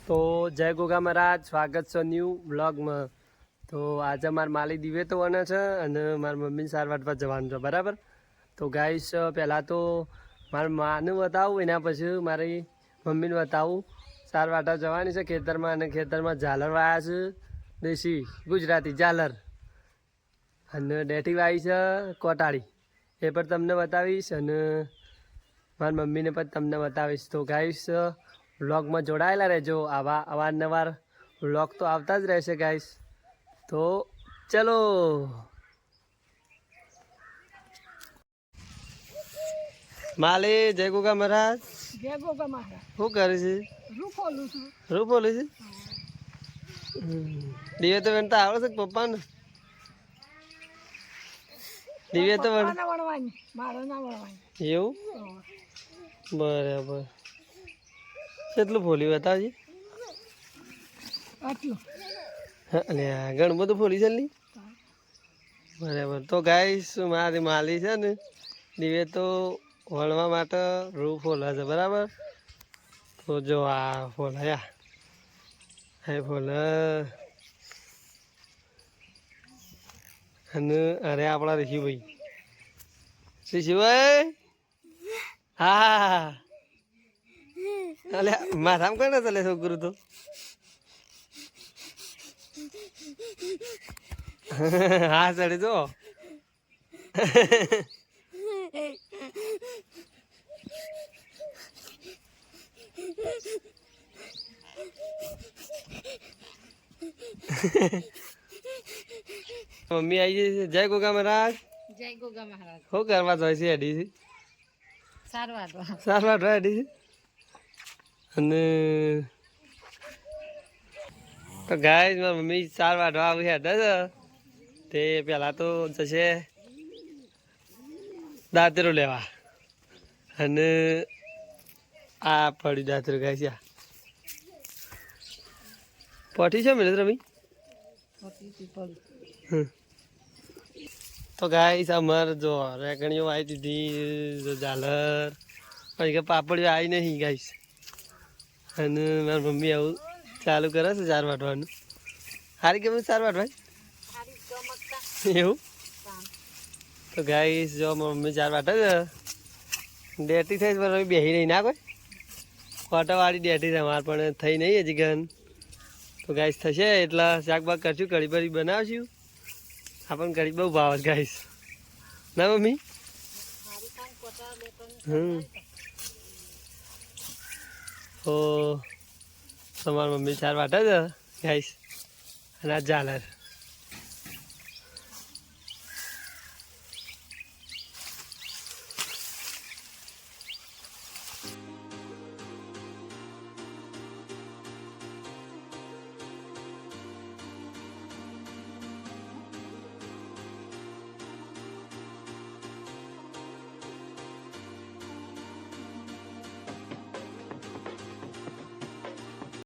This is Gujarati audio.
તો જય ગોગા મહારાજ, સ્વાગત છે ન્યૂ બ્લોગમાં. તો આજે મારા માલી દિવે તો બને છે અને મારા મમ્મીને સાર વાટવા જવાનું છે, બરાબર. તો ગાઈસ પહેલાં તો મારા માને બતાવું, એના પછી મારી મમ્મીને બતાવું. સાર વાટવા જવાની છે ખેતરમાં, અને ખેતરમાં ઝાલર વાયા છે, દેશી ગુજરાતી ઝાલર, અને ડેટી વાવી છે કોટાળી, એ પણ તમને બતાવીશ, અને મારી મમ્મીને પણ તમને બતાવીશ. તો ગાઈસ વ્લોગમાં જોડાયેલા રહેજો, આવા અવારનવાર વ્લોગ તો આવતા જ રહેશે ગાઈસ. તો ચલો. માલી જય ગોગા મહારાજ. જય ગોગા મહારાજ. શું કરે છે? રૂ ફોલું છું. રૂ બોલે છે. દિવે તો વણતા આવડે છે પપ્પાને? દિવે તો વણવાની, મારે ના વણવાની. એવું? બરાબર. કેટલું ફોલ્યું બતાવજે. આટલું. હા, ઘણું બધું ફોલી છે ને. બરાબર. તો ગાઈસ મારી માલી છે ને, દિવે તો વણવા માટે રૂ ફોલા છે, બરાબર. તો જો આ ફોલાયા, હા ફોલ, અને અરે આપણા ઋષિભાઈ, હા અલે માથામાં કોને ચાલે છોકરું તો. હા ચડે જો. મમ્મી આવી છે. જય ગોગા મહારાજ. જય ગોગા મહારાજ. શું કરવા જાય છે? હેડી છે સાર વાટવા હેડી છે. અને તો ગાય મારી મમ્મી સાર વાટવા આવી હેઠા છે. તે પેલા તો જશે દાતરો લેવા, અને આ પડી દાતરો ગાય છે. પઠી છે મેલે રમી. તો ગાઈસ અમારે જો રેગણીઓ આવી દીધી, ઝાલર, પછી કે પાપડીઓ આવી નહીં ગાઈસ. અને મારી મમ્મી આવું ચાલુ કરે છે ચાર વાટવાનું. સારી કેમ ચાર વાટવા એવું? તો ગાઈસ જો મમ્મી ચાર વાટે છે, ડેટી થઈ પણ બેસી નહીં ના કોઈ કોટાવાળી ડેટી અમારે પણ થઈ નહીં હજી ગન. તો ગાઈસ થશે એટલે શાકબાગ કરશું, કઢી બળી બનાવશું. આપણને કઢી બહુ ભાવે ગાઈસ, ના મમ્મી? તો તમારી મમ્મી ચાર વાટે છે ગાઈસ, અને આ ઝાલર.